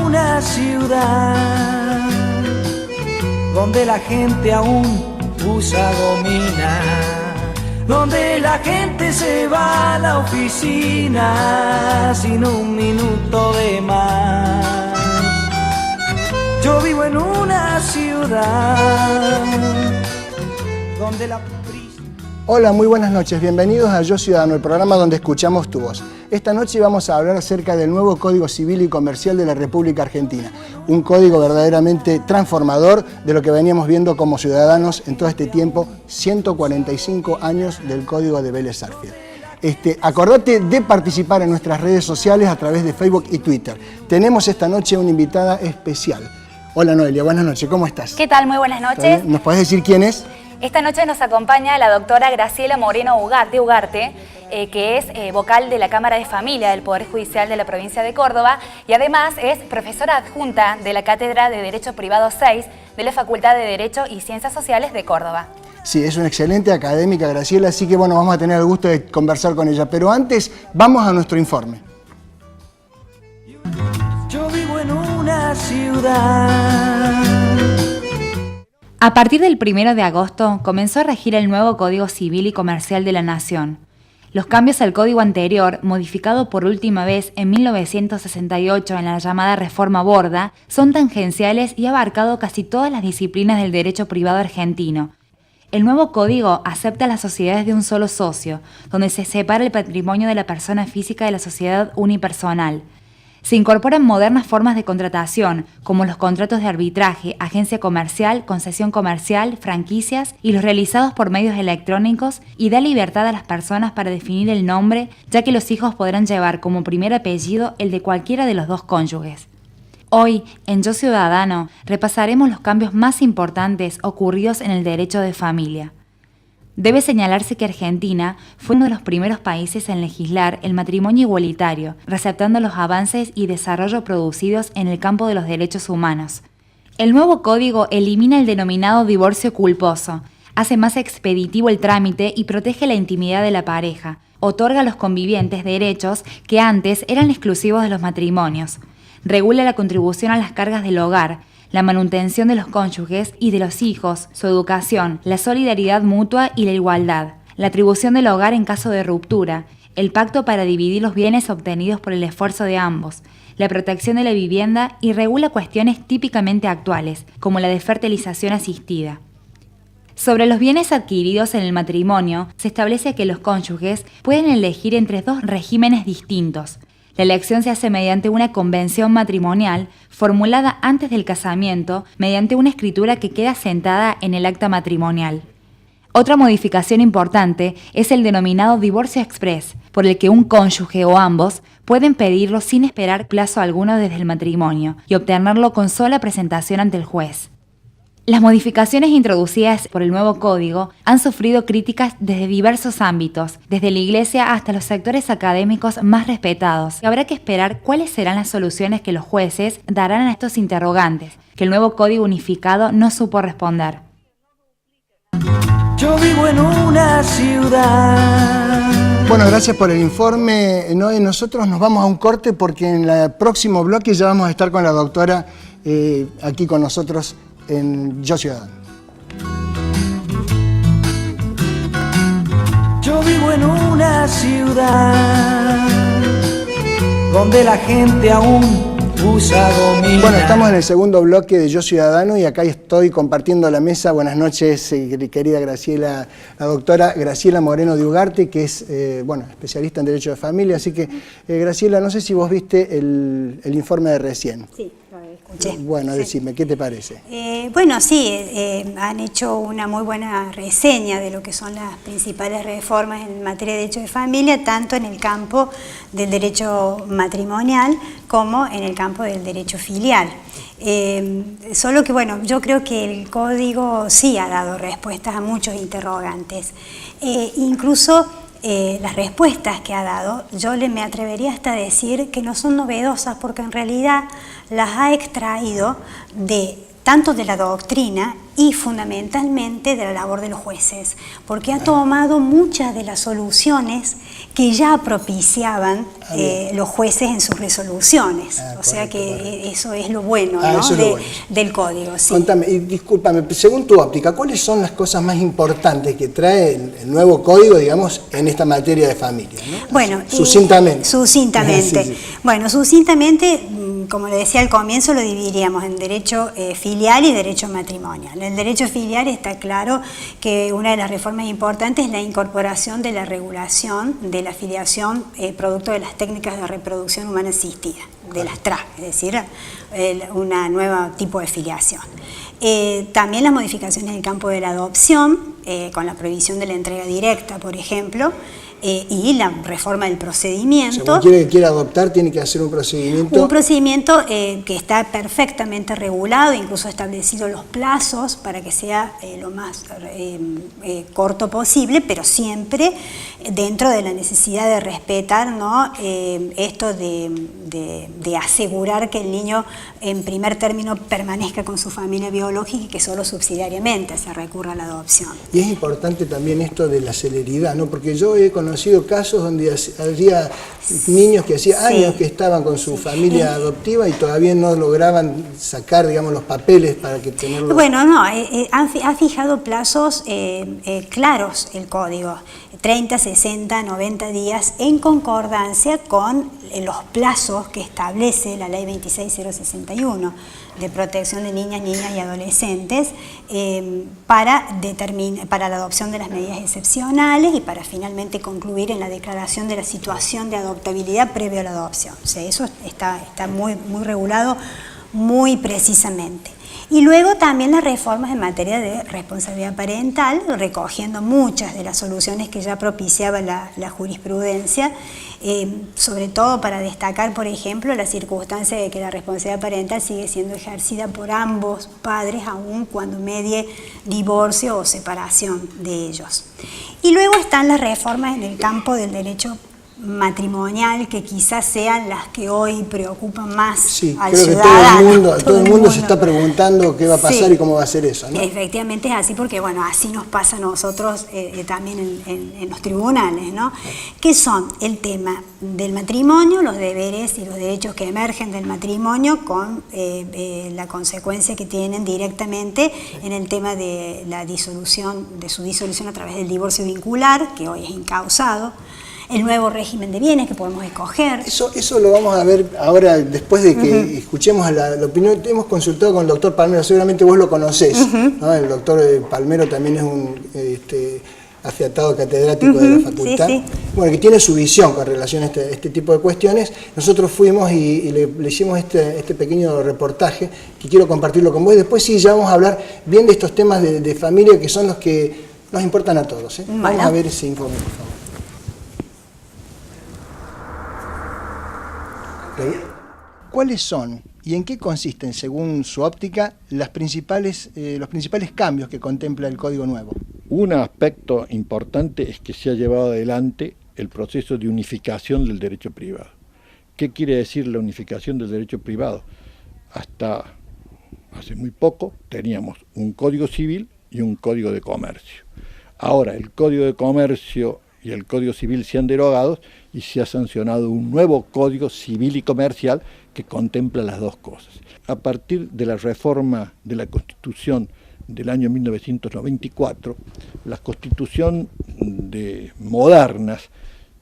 una ciudad donde la gente aún usa gomina, donde la gente se va a la oficina sin un minuto de más. Yo vivo en una ciudad donde la... Hola, muy buenas noches. Bienvenidos a Yo Ciudadano, el programa donde escuchamos tu voz. Esta noche vamos a hablar acerca del nuevo Código Civil y Comercial de la República Argentina. Un código verdaderamente transformador de lo que veníamos viendo como ciudadanos en todo este tiempo, 145 años del Código de Vélez Sarsfield. Acordate de participar en nuestras redes sociales a través de Facebook y Twitter. Tenemos esta noche una invitada especial. Hola Noelia, buenas noches, ¿cómo estás? ¿Qué tal? Muy buenas noches. ¿Nos podés decir quién es? Esta noche nos acompaña la doctora Graciela Moreno de Ugarte, que es vocal de la Cámara de Familia del Poder Judicial de la provincia de Córdoba y además es profesora adjunta de la Cátedra de Derecho Privado 6 de la Facultad de Derecho y Ciencias Sociales de Córdoba. Sí, es una excelente académica, Graciela, así que bueno, vamos a tener el gusto de conversar con ella. Pero antes, vamos a nuestro informe. Yo vivo en una ciudad. A partir del 1 de agosto comenzó a regir el nuevo Código Civil y Comercial de la Nación. Los cambios al código anterior, modificado por última vez en 1968 en la llamada Reforma Borda, son tangenciales y ha abarcado casi todas las disciplinas del derecho privado argentino. El nuevo código acepta las sociedades de un solo socio, donde se separa el patrimonio de la persona física de la sociedad unipersonal. Se incorporan modernas formas de contratación, como los contratos de arbitraje, agencia comercial, concesión comercial, franquicias y los realizados por medios electrónicos, y da libertad a las personas para definir el nombre, ya que los hijos podrán llevar como primer apellido el de cualquiera de los dos cónyuges. Hoy, en Yo Ciudadano, repasaremos los cambios más importantes ocurridos en el derecho de familia. Debe señalarse que Argentina fue uno de los primeros países en legislar el matrimonio igualitario, resaltando los avances y desarrollo producidos en el campo de los derechos humanos. El nuevo código elimina el denominado divorcio culposo, hace más expeditivo el trámite y protege la intimidad de la pareja, otorga a los convivientes derechos que antes eran exclusivos de los matrimonios, regula la contribución a las cargas del hogar, la manutención de los cónyuges y de los hijos, su educación, la solidaridad mutua y la igualdad, la atribución del hogar en caso de ruptura, el pacto para dividir los bienes obtenidos por el esfuerzo de ambos, la protección de la vivienda y regula cuestiones típicamente actuales, como la de fertilización asistida. Sobre los bienes adquiridos en el matrimonio, se establece que los cónyuges pueden elegir entre dos regímenes distintos. La elección se hace mediante una convención matrimonial formulada antes del casamiento mediante una escritura que queda sentada en el acta matrimonial. Otra modificación importante es el denominado divorcio express, por el que un cónyuge o ambos pueden pedirlo sin esperar plazo alguno desde el matrimonio y obtenerlo con sola presentación ante el juez. Las modificaciones introducidas por el nuevo código han sufrido críticas desde diversos ámbitos, desde la Iglesia hasta los sectores académicos más respetados. Habrá que esperar cuáles serán las soluciones que los jueces darán a estos interrogantes, que el nuevo código unificado no supo responder. Yo vivo en una ciudad. Bueno, gracias por el informe, Noé. Nosotros nos vamos a un corte porque en el próximo bloque ya vamos a estar con la doctora aquí con nosotros en Yo Ciudadano. Yo vivo en una ciudad donde la gente aún usa gomina. Bueno, estamos en el segundo bloque de Yo Ciudadano y acá estoy compartiendo la mesa. Buenas noches, querida Graciela, la doctora Graciela Moreno de Ugarte, que es especialista en Derecho de Familia. Así que, Graciela, no sé si vos viste el informe de recién. Sí, lo escuché. Bueno, sí. Decime, ¿qué te parece? Han hecho una muy buena reseña de lo que son las principales reformas en materia de derecho de familia, tanto en el campo del derecho matrimonial como en el campo del derecho filial. Solo que, yo creo que el código sí ha dado respuestas a muchos interrogantes. Incluso las respuestas que ha dado, me atrevería hasta a decir que no son novedosas, porque en realidad las ha extraído tanto de la doctrina y fundamentalmente de la labor de los jueces, porque ha tomado muchas de las soluciones que ya propiciaban los jueces en sus resoluciones. O sea que eso es lo bueno, ¿no? Eso es lo bueno. Del código. Sí. Contame, y discúlpame, según tu óptica, ¿cuáles son las cosas más importantes que trae el nuevo código, digamos, en esta materia de familia, ¿no? Bueno, sucintamente. Sucintamente. Sí. Bueno, sucintamente, como le decía al comienzo, lo dividiríamos en derecho filial y derecho matrimonial. En el derecho filial está claro que una de las reformas importantes es la incorporación de la regulación de la filiación producto de las técnicas de reproducción humana asistida, de las TRA, es decir, una nueva tipo de filiación. También las modificaciones en el campo de la adopción, con la prohibición de la entrega directa, por ejemplo, y la reforma del procedimiento. O sea, cualquiera que quiera adoptar tiene que hacer un procedimiento. Un procedimiento que está perfectamente regulado, incluso establecido los plazos para que sea lo más corto posible, pero siempre dentro de la necesidad de respetar, ¿no? Esto de asegurar que el niño en primer término permanezca con su familia biológica y que solo subsidiariamente se recurra a la adopción. Y es importante también esto de la celeridad, ¿no? Porque yo he conocido casos donde había niños que hacía años que estaban con su familia adoptiva y todavía no lograban sacar, digamos, los papeles para que tenerlo. Bueno, no, ha fijado plazos claros el código, 30, 60, 90 días, en concordancia con los plazos que establece la ley 26061 de protección de niñas y adolescentes para la adopción de las medidas excepcionales y para finalmente concluir en la declaración de la situación de adoptabilidad previo a la adopción. O sea, eso está muy regulado, muy precisamente. Y luego también las reformas en materia de responsabilidad parental, recogiendo muchas de las soluciones que ya propiciaba la jurisprudencia, sobre todo para destacar, por ejemplo, la circunstancia de que la responsabilidad parental sigue siendo ejercida por ambos padres, aun cuando medie divorcio o separación de ellos. Y luego están las reformas en el campo del derecho matrimonial, que quizás sean las que hoy preocupan más al creo ciudadano. Que todo el mundo se está preguntando qué va a pasar y cómo va a ser eso, ¿no? Efectivamente es así, porque bueno, así nos pasa a nosotros también en los tribunales, ¿no? Que son el tema del matrimonio, los deberes y los derechos que emergen del matrimonio, con la consecuencia que tienen directamente en el tema de la disolución, de su disolución a través del divorcio vincular, que hoy es incausado. El nuevo régimen de bienes que podemos escoger. Eso lo vamos a ver ahora, después de que escuchemos la opinión. Hemos consultado con el doctor Palmero, seguramente vos lo conocés, ¿no? El doctor Palmero también es un afiatado catedrático de la facultad, bueno, que tiene su visión con relación a este tipo de cuestiones. Nosotros fuimos y le hicimos este pequeño reportaje, que quiero compartirlo con vos. Y después sí, ya vamos a hablar bien de estos temas de familia, que son los que nos importan a todos, ¿eh? Bueno. Vamos a ver ese informe, por favor. ¿Cuáles son y en qué consisten, según su óptica, los principales cambios que contempla el Código Nuevo? Un aspecto importante es que se ha llevado adelante el proceso de unificación del derecho privado. ¿Qué quiere decir la unificación del derecho privado? Hasta hace muy poco teníamos un Código Civil y un Código de Comercio. Ahora el Código de Comercio y el Código Civil se han derogado y se ha sancionado un nuevo Código Civil y Comercial que contempla las dos cosas. A partir de la reforma de la Constitución del año 1994, las constituciones modernas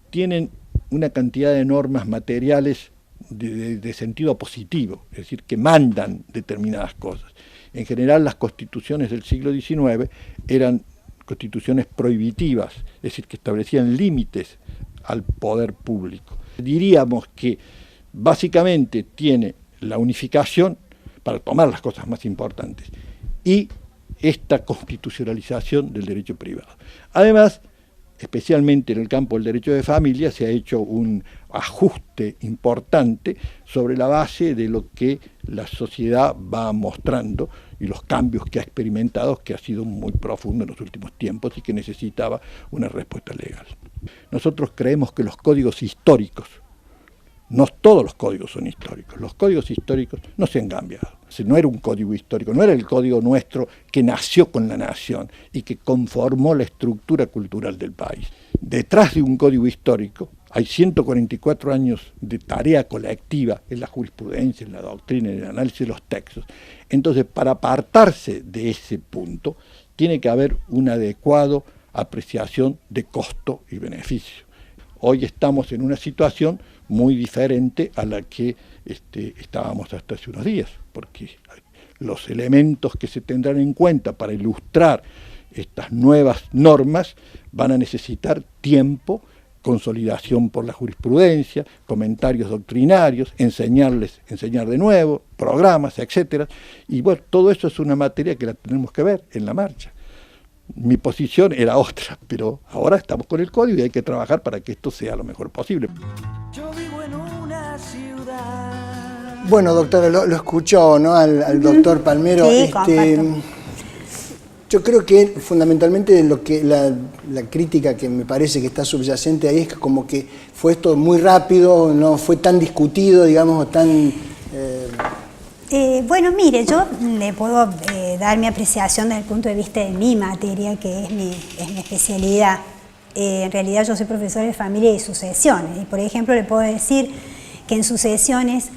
tienen una cantidad de normas materiales de sentido positivo, es decir, que mandan determinadas cosas. En general, las constituciones del siglo XIX eran constituciones prohibitivas, es decir, que establecían límites al poder público. Diríamos que básicamente tiene la unificación, para tomar las cosas más importantes, y esta constitucionalización del derecho privado. Además, especialmente en el campo del derecho de familia, se ha hecho un ajuste importante sobre la base de lo que la sociedad va mostrando y los cambios que ha experimentado, que ha sido muy profundo en los últimos tiempos y que necesitaba una respuesta legal. Nosotros creemos que los códigos históricos, no todos los códigos son históricos, los códigos históricos no se han cambiado. O sea, no era un código histórico, no era el código nuestro que nació con la nación y que conformó la estructura cultural del país. Detrás de un código histórico hay 144 años de tarea colectiva en la jurisprudencia, en la doctrina, en el análisis de los textos. Entonces, para apartarse de ese punto, tiene que haber una adecuada apreciación de costo y beneficio. Hoy estamos en una situación muy diferente a la que estábamos hasta hace unos días, porque los elementos que se tendrán en cuenta para ilustrar estas nuevas normas van a necesitar tiempo, consolidación por la jurisprudencia, comentarios doctrinarios, enseñar de nuevo, programas, etcétera. Y bueno, todo eso es una materia que la tenemos que ver en la marcha. Mi posición era otra, pero ahora estamos con el código y hay que trabajar para que esto sea lo mejor posible. Yo vivo en una ciudad. Bueno, doctora, lo escuchó, ¿no? Al doctor Palmero. Sí, comparto. Yo creo que fundamentalmente lo que la crítica que me parece que está subyacente ahí es que como que fue esto muy rápido, no fue tan discutido, digamos, tan... Bueno, mire, yo le puedo dar mi apreciación desde el punto de vista de mi materia, que es mi especialidad. En realidad yo soy profesora de familia y sucesiones, y por ejemplo le puedo decir que en sucesiones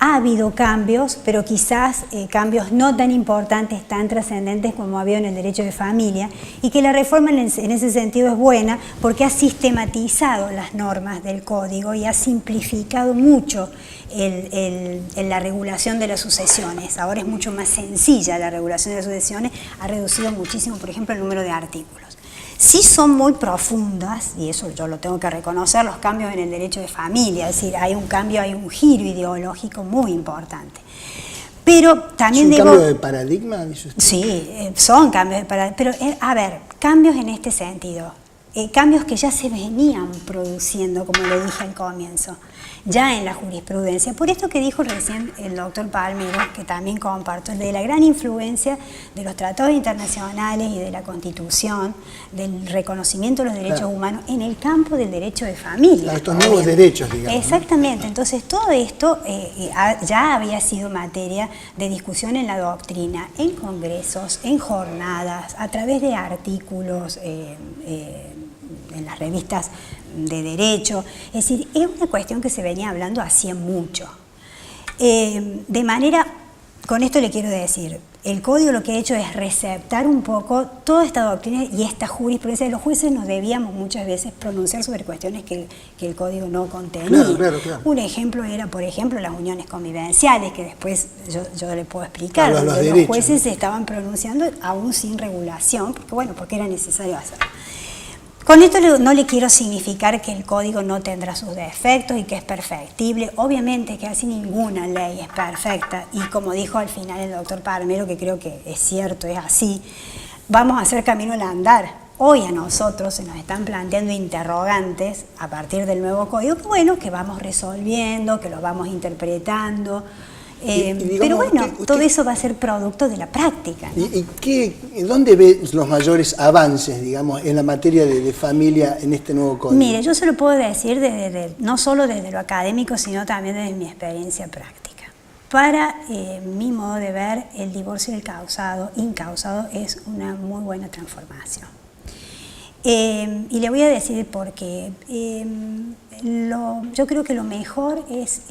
ha habido cambios, pero quizás cambios no tan importantes, tan trascendentes como ha habido en el derecho de familia, y que la reforma en ese sentido es buena porque ha sistematizado las normas del código y ha simplificado mucho la regulación de las sucesiones. Ahora es mucho más sencilla la regulación de las sucesiones, ha reducido muchísimo, por ejemplo, el número de artículos. Sí son muy profundas, y eso yo lo tengo que reconocer, los cambios en el derecho de familia, es decir, hay un cambio, hay un giro ideológico muy importante. Pero también ¿Es un cambio de paradigma, dice usted? Sí, son cambios de paradigma, pero a ver, cambios en este sentido, cambios que ya se venían produciendo, como le dije al comienzo, ya en la jurisprudencia. Por esto que dijo recién el doctor Palmero, que también comparto, de la gran influencia de los tratados internacionales y de la Constitución, del reconocimiento de los derechos humanos en el campo del derecho de familia. Estos nuevos derechos, digamos. Exactamente, entonces todo esto ya había sido materia de discusión en la doctrina, en congresos, en jornadas, a través de artículos en las revistas de derecho, es decir, es una cuestión que se venía hablando hacía mucho. De manera, con esto le quiero decir, el código lo que ha hecho es receptar un poco toda esta doctrina y esta jurisprudencia. Los jueces nos debíamos muchas veces pronunciar sobre cuestiones que el código no contenía. Claro. Un ejemplo era, por ejemplo, las uniones convivenciales, que después yo le puedo explicar, Claro, donde los los jueces se estaban pronunciando aún sin regulación, porque era necesario hacerlo. Con esto no le quiero significar que el código no tendrá sus defectos y que es perfectible. Obviamente que así ninguna ley es perfecta, y como dijo al final el doctor Palmero, que creo que es cierto, es así, vamos a hacer camino al andar. Hoy a nosotros se nos están planteando interrogantes a partir del nuevo código, que bueno, que vamos resolviendo, que lo vamos interpretando. digamos, pero bueno, usted, todo eso va a ser producto de la práctica, ¿no? ¿Y dónde ve los mayores avances, digamos, en la materia de familia en este nuevo código? Mire, yo se lo puedo decir no solo desde lo académico, sino también desde mi experiencia práctica. Para mi modo de ver, el divorcio del incausado es una muy buena transformación. Y le voy a decir por qué. Yo creo que lo mejor es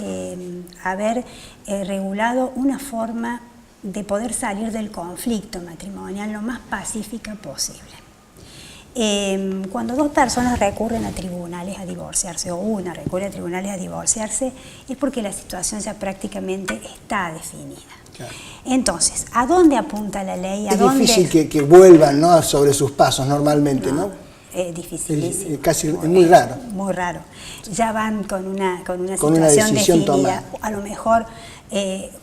haber regulado una forma de poder salir del conflicto matrimonial lo más pacífica posible. Cuando dos personas recurren a tribunales a divorciarse, o una recurre a tribunales a divorciarse, es porque la situación ya prácticamente está definida. Claro. Entonces, ¿a dónde apunta la ley? Es difícil que vuelvan, ¿no?, sobre sus pasos normalmente, ¿no? Es dificilísimo. Es muy raro. Muy raro. Ya van con una situación decisión definida. tomada. A lo mejor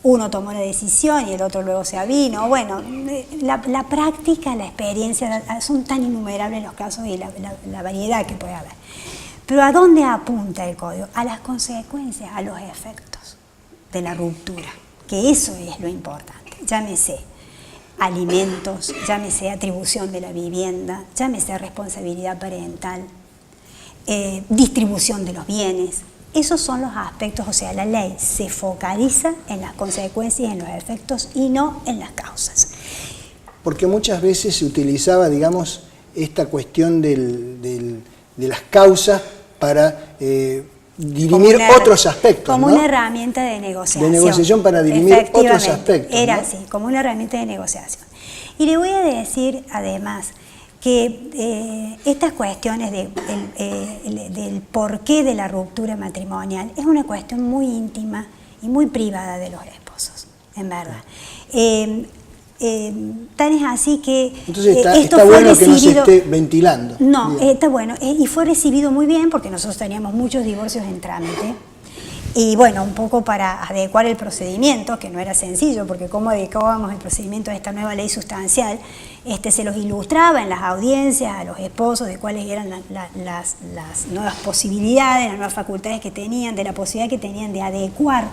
uno tomó la decisión y el otro luego se avino. Bueno, la práctica, la experiencia, son tan innumerables los casos y la variedad que puede haber. Pero ¿a dónde apunta el código? A las consecuencias, a los efectos de la ruptura, que eso es lo importante. Llámese alimentos, llámese atribución de la vivienda, llámese responsabilidad parental, distribución de los bienes, Esos son los aspectos, o sea, la ley se focaliza en las consecuencias, en los efectos y no en las causas. Porque muchas veces se utilizaba, digamos, esta cuestión de las causas para dirimir otros aspectos, como ¿no? una herramienta de negociación. De negociación para dirimir otros aspectos. Era ¿no? así, como una herramienta de negociación. Y le voy a decir, además, que estas cuestiones del porqué de la ruptura matrimonial es una cuestión muy íntima y muy privada de los esposos, en verdad. Tan es así que entonces esto está fue bueno que no se recibido, esté ventilando. no, Bien. está bueno, y fue recibido muy bien porque nosotros teníamos muchos divorcios en trámite. Y bueno, un poco para adecuar el procedimiento, que no era sencillo, porque cómo adecuábamos el procedimiento a esta nueva ley sustancial, se los ilustraba en las audiencias a los esposos de cuáles eran las nuevas posibilidades, las nuevas facultades que tenían, de la posibilidad que tenían de adecuar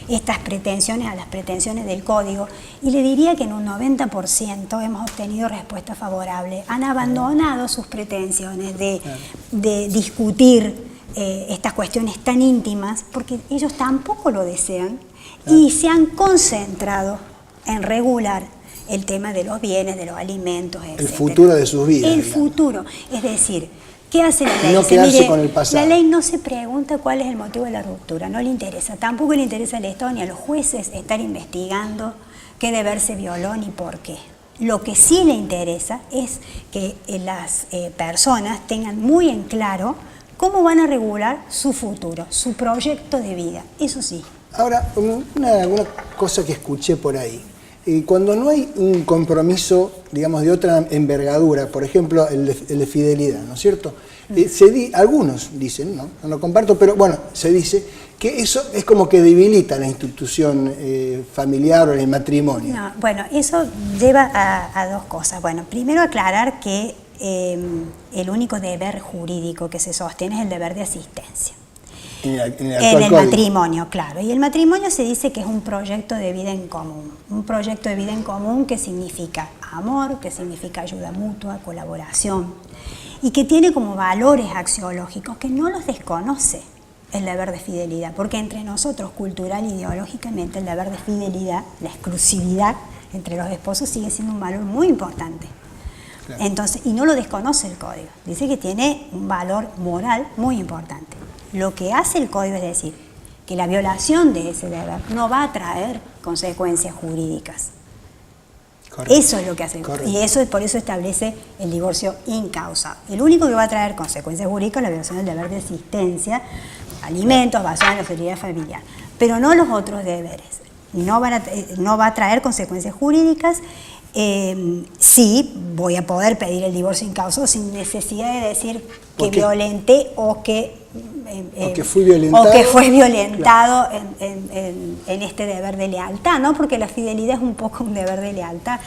estas pretensiones a las pretensiones del Código. Y le diría que en un 90% hemos obtenido respuesta favorable. Han abandonado sus pretensiones de discutir estas cuestiones tan íntimas, porque ellos tampoco lo desean, y se han concentrado en regular el tema de los bienes, de los alimentos, etc. El futuro de sus vidas. El digamos. futuro, es decir, ¿qué hace la ley? No quedarse con el pasado. La ley no se pregunta cuál es el motivo de la ruptura, no le interesa, tampoco le interesa al Estado ni a los jueces estar investigando qué deber se violó ni por qué. Lo que sí le interesa es que las personas tengan muy en claro cómo van a regular su futuro, su proyecto de vida, eso sí. Ahora, una cosa que escuché por ahí. Cuando no hay un compromiso, digamos, de otra envergadura, por ejemplo, el de fidelidad, ¿no es cierto? Algunos dicen, no lo comparto, pero bueno, se dice que eso es como que debilita la institución familiar o el matrimonio. No, bueno, eso lleva a dos cosas. Bueno, primero aclarar que el único deber jurídico que se sostiene es el deber de asistencia. En el matrimonio, claro. Y el matrimonio se dice que es un proyecto de vida en común. Un proyecto de vida en común que significa amor, que significa ayuda mutua, colaboración, y que tiene como valores axiológicos que no los desconoce el deber de fidelidad, porque entre nosotros, cultural e ideológicamente, el deber de fidelidad, la exclusividad entre los esposos sigue siendo un valor muy importante. Claro. Entonces, y no lo desconoce el Código, dice que tiene un valor moral muy importante. Lo que hace el Código es decir que la violación de ese deber no va a traer consecuencias jurídicas. Correcto. Eso es lo que hace el Código. Y eso, por eso establece el divorcio in causa. El único que va a traer consecuencias jurídicas es la violación del deber de asistencia, alimentos, basados en la seguridad familiar, pero no los otros deberes. No va a traer consecuencias jurídicas. Sí, voy a poder pedir el divorcio in causa sin necesidad de decir que violenté o que fui violentado, o que fue violentado, claro, en este deber de lealtad, ¿no? Porque la fidelidad es un poco un deber de lealtad,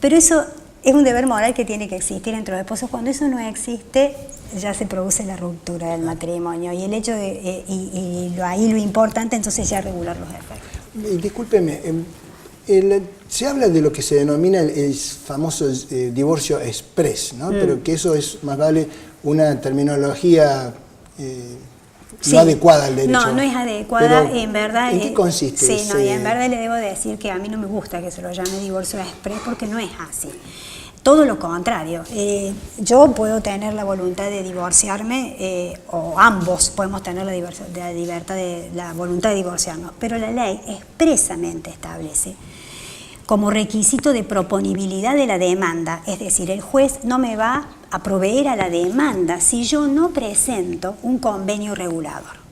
pero eso es un deber moral que tiene que existir entre los esposos. Cuando eso no existe, ya se produce la ruptura del matrimonio, y el hecho de ahí lo importante entonces ya regular los efectos. Discúlpeme, se habla de lo que se denomina el famoso divorcio express, ¿no? Pero que eso es más vale una terminología no adecuada al derecho. No es adecuada. Pero, en verdad. ¿en qué consiste? Sí, no, y en verdad le debo decir que a mí no me gusta que se lo llame divorcio express, porque no es así. Todo lo contrario. Yo puedo tener la voluntad de divorciarme, o ambos podemos tener la voluntad de divorciarnos, pero la ley expresamente establece como requisito de proponibilidad de la demanda, es decir, el juez no me va a proveer a la demanda si yo no presento un convenio regulador.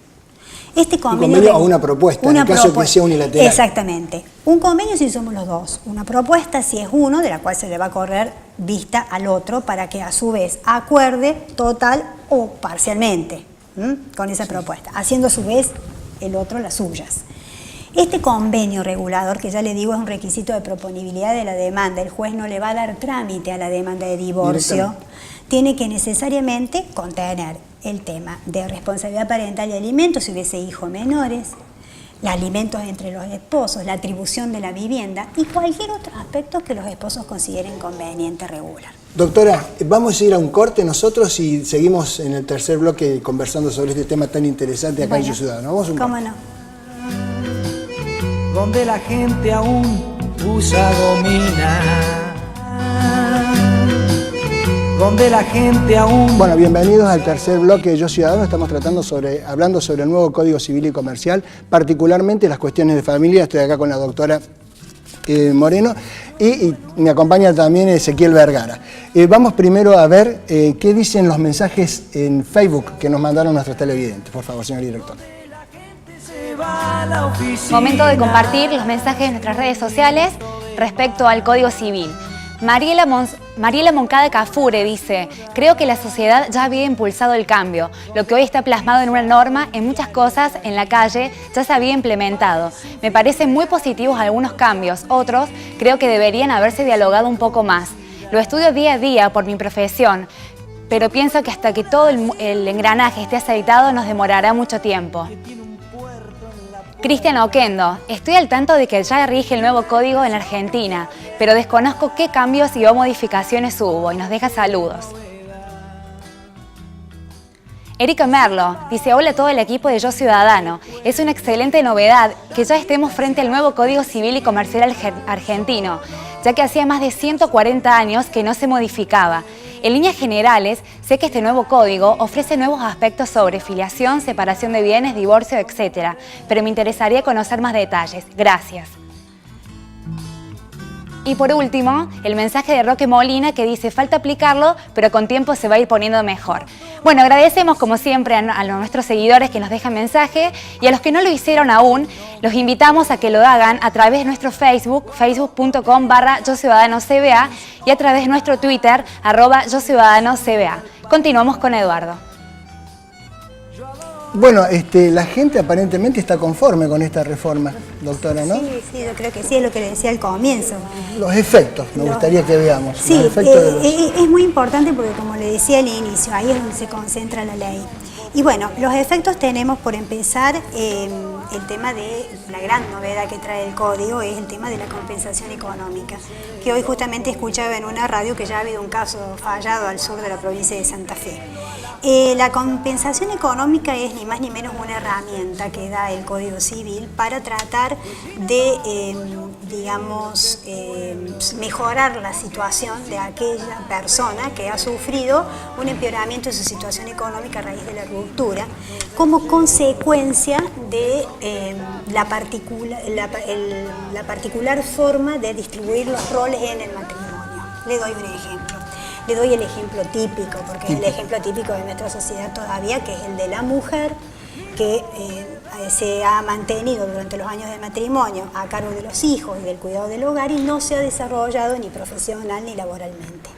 Este convenio o una propuesta, en el caso de que sea unilateral. Exactamente. Un convenio si somos los dos, una propuesta si es uno, de la cual se le va a correr vista al otro para que a su vez acuerde total o parcialmente con esa propuesta, haciendo a su vez el otro las suyas. Este convenio regulador, que ya le digo es un requisito de proponibilidad de la demanda, el juez no le va a dar trámite a la demanda de divorcio, tiene que necesariamente contener el tema de responsabilidad parental y alimentos si hubiese hijos menores, los alimentos entre los esposos, la atribución de la vivienda y cualquier otro aspecto que los esposos consideren conveniente regular. Doctora, vamos a ir a un corte nosotros y seguimos en el tercer bloque conversando sobre este tema tan interesante acá en Yo Ciudadano. Vamos a un ¿Cómo corte. no? Donde la gente aún usa gomina, donde la gente aún... Bueno, bienvenidos al tercer bloque de Yo Ciudadano. Estamos hablando sobre el nuevo Código Civil y Comercial, particularmente las cuestiones de familia. Estoy acá con la doctora Moreno y me acompaña también Ezequiel Vergara. Vamos primero a ver qué dicen los mensajes en Facebook que nos mandaron nuestros televidentes. Por favor, señor director. Momento de compartir los mensajes de nuestras redes sociales respecto al Código Civil. Mariela Moncada Cafure dice: creo que la sociedad ya había impulsado el cambio. Lo que hoy está plasmado en una norma, en muchas cosas en la calle, ya se había implementado. Me parecen muy positivos algunos cambios, otros creo que deberían haberse dialogado un poco más. Lo estudio día a día por mi profesión, pero pienso que hasta que todo el engranaje esté aceitado nos demorará mucho tiempo. Cristian Oquendo: estoy al tanto de que ya rige el nuevo código en la Argentina, pero desconozco qué cambios y o modificaciones hubo, y nos deja saludos. Erika Merlo dice: hola a todo el equipo de Yo Ciudadano. Es una excelente novedad que ya estemos frente al nuevo Código Civil y Comercial argentino, ya que hacía más de 140 años que no se modificaba. En líneas generales, sé que este nuevo código ofrece nuevos aspectos sobre filiación, separación de bienes, divorcio, etc. Pero me interesaría conocer más detalles. Gracias. Y por último, el mensaje de Roque Molina que dice: falta aplicarlo, pero con tiempo se va a ir poniendo mejor. Bueno, agradecemos como siempre a nuestros seguidores que nos dejan mensaje, y a los que no lo hicieron aún, los invitamos a que lo hagan a través de nuestro Facebook, facebook.com/YoCiudadanoCBA, y a través de nuestro Twitter, @YoCiudadanoCBA. Continuamos con Eduardo. Bueno, la gente aparentemente está conforme con esta reforma, doctora, ¿no? Sí, yo creo que sí, es lo que le decía al comienzo. Los efectos, me gustaría que veamos. Sí, los efectos es muy importante porque, como le decía al inicio, ahí es donde se concentra la ley. Y bueno, los efectos tenemos, por empezar, el tema de la gran novedad que trae el código es el tema de la compensación económica, que hoy justamente escuchaba en una radio que ya ha habido un caso fallado al sur de la provincia de Santa Fe. La compensación económica es ni más ni menos una herramienta que da el Código Civil para tratar de, mejorar la situación de aquella persona que ha sufrido un empeoramiento de su situación económica a raíz de la ruptura, como consecuencia de la particular forma de distribuir los roles en el matrimonio. Le doy un ejemplo. Le doy el ejemplo típico, porque es el ejemplo típico de nuestra sociedad todavía, que es el de la mujer que se ha mantenido durante los años del matrimonio a cargo de los hijos y del cuidado del hogar y no se ha desarrollado ni profesional ni laboralmente.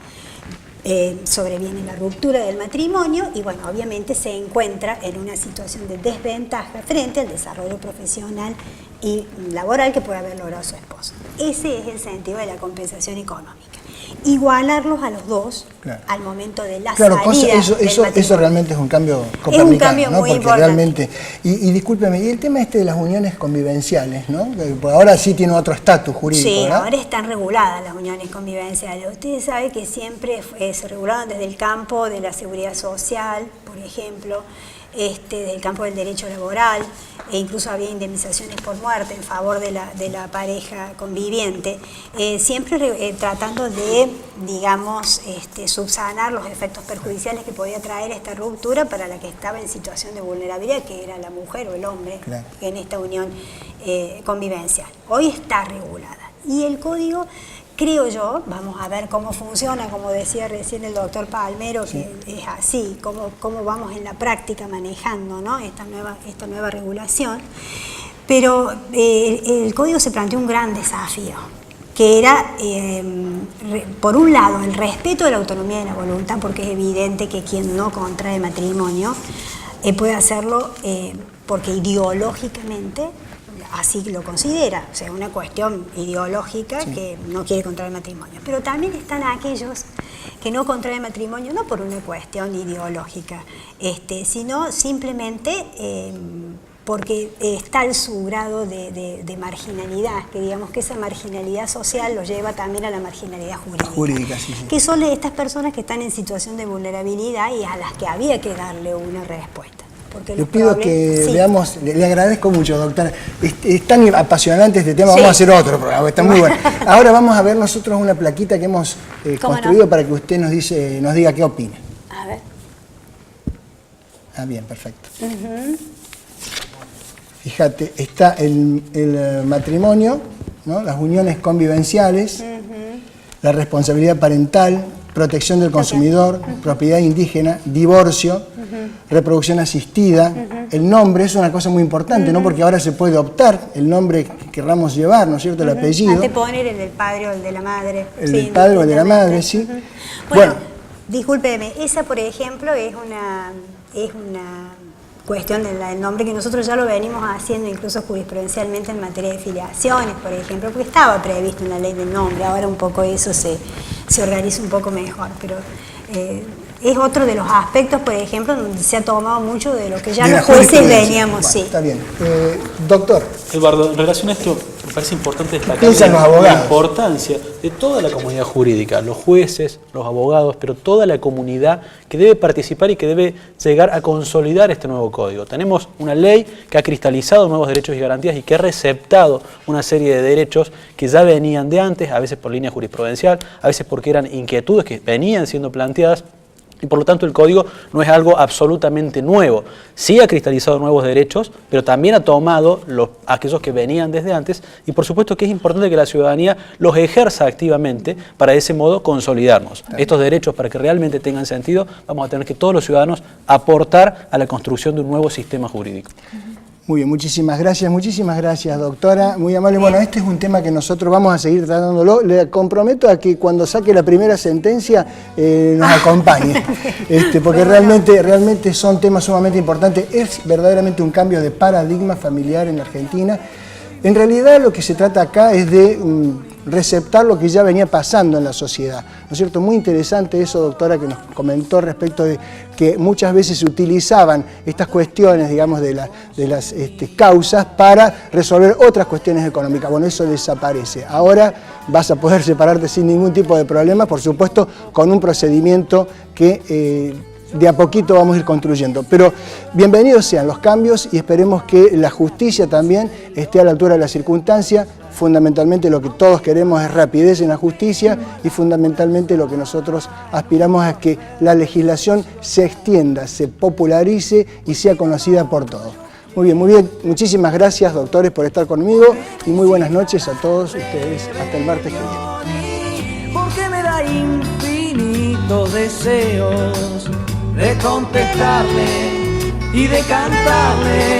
Sobreviene la ruptura del matrimonio y, bueno, obviamente se encuentra en una situación de desventaja frente al desarrollo profesional y laboral que puede haber logrado su esposo. Ese es el sentido de la compensación económica. Igualarlos a los dos, claro, al momento de la salida eso realmente es un cambio copernicano, es un cambio, ¿no? Muy Porque importante. Realmente, y discúlpeme, y el tema de las uniones convivenciales, ¿no? Porque ahora sí tiene otro estatus jurídico, sí, ¿verdad? ahora están reguladas las uniones convivenciales. Ustedes saben que siempre se regularon desde el campo de la seguridad social, por ejemplo, del campo del derecho laboral, e incluso había indemnizaciones por muerte en favor de la pareja conviviente, siempre tratando de, subsanar los efectos perjudiciales que podía traer esta ruptura para la que estaba en situación de vulnerabilidad, que era la mujer o el hombre, claro, en esta unión convivencial. Hoy está regulada. Y el código, creo yo, vamos a ver cómo funciona, como decía recién el doctor Palmero, que sí, es así, cómo vamos en la práctica manejando, ¿no?, esta nueva regulación. Pero el código se planteó un gran desafío, que era, por un lado, el respeto de la autonomía de la voluntad, porque es evidente que quien no contrae matrimonio puede hacerlo porque ideológicamente así lo considera, o sea, una cuestión ideológica, sí, que no quiere contraer matrimonio. Pero también están aquellos que no contraen matrimonio no por una cuestión ideológica, sino simplemente porque está en su grado de marginalidad, que digamos que esa marginalidad social lo lleva también a la marginalidad jurídica. Sí. Que son estas personas que están en situación de vulnerabilidad y a las que había que darle una respuesta. Le pido que veamos, le agradezco mucho, doctora. Es tan apasionante este tema, vamos a hacer otro programa, está muy bueno. Ahora vamos a ver nosotros una plaquita que hemos construido para que usted nos diga qué opina. A ver. Ah, bien, perfecto. Fíjate, está el matrimonio, ¿no? Las uniones convivenciales, la responsabilidad parental, protección del consumidor, propiedad indígena, divorcio, reproducción asistida. El nombre es una cosa muy importante, ¿no? Porque ahora se puede optar el nombre que querramos llevar, ¿no es cierto? El apellido. Antes poner el del padre o el de la madre. El del padre o el de la madre, sí. Bueno, discúlpeme, esa por ejemplo es una cuestión del nombre que nosotros ya lo venimos haciendo incluso jurisprudencialmente en materia de filiaciones, por ejemplo, porque estaba previsto en la ley del nombre, ahora un poco eso se organiza un poco mejor, pero es otro de los aspectos, por ejemplo, donde se ha tomado mucho de lo que ya los jueces veníamos. Bueno, está bien. Doctor. Eduardo, en relación a esto, me parece importante destacar la importancia de toda la comunidad jurídica, los jueces, los abogados, pero toda la comunidad que debe participar y que debe llegar a consolidar este nuevo código. Tenemos una ley que ha cristalizado nuevos derechos y garantías y que ha receptado una serie de derechos que ya venían de antes, a veces por línea jurisprudencial, a veces porque eran inquietudes que venían siendo planteadas. Y por lo tanto el código no es algo absolutamente nuevo. Sí ha cristalizado nuevos derechos, pero también ha tomado aquellos que venían desde antes y por supuesto que es importante que la ciudadanía los ejerza activamente para de ese modo consolidarnos. Estos derechos, para que realmente tengan sentido, vamos a tener que todos los ciudadanos aportar a la construcción de un nuevo sistema jurídico. Muy bien, muchísimas gracias, doctora, muy amable. Bueno, este es un tema que nosotros vamos a seguir tratándolo. Le comprometo a que cuando saque la primera sentencia nos acompañe, porque realmente son temas sumamente importantes. Es verdaderamente un cambio de paradigma familiar en la Argentina. En realidad lo que se trata acá es de receptar lo que ya venía pasando en la sociedad, ¿no es cierto? Muy interesante eso, doctora, que nos comentó respecto de que muchas veces se utilizaban estas cuestiones, digamos, de las causas para resolver otras cuestiones económicas. Bueno, eso desaparece. Ahora vas a poder separarte sin ningún tipo de problema, por supuesto, con un procedimiento que de a poquito vamos a ir construyendo. Pero bienvenidos sean los cambios y esperemos que la justicia también esté a la altura de la circunstancia. Fundamentalmente lo que todos queremos es rapidez en la justicia y fundamentalmente lo que nosotros aspiramos es que la legislación se extienda, se popularice y sea conocida por todos. Muy bien. Muchísimas gracias, doctores, por estar conmigo y muy buenas noches a todos ustedes. Hasta el martes que viene. Porque me da infinitos deseos de contestarle y de cantarle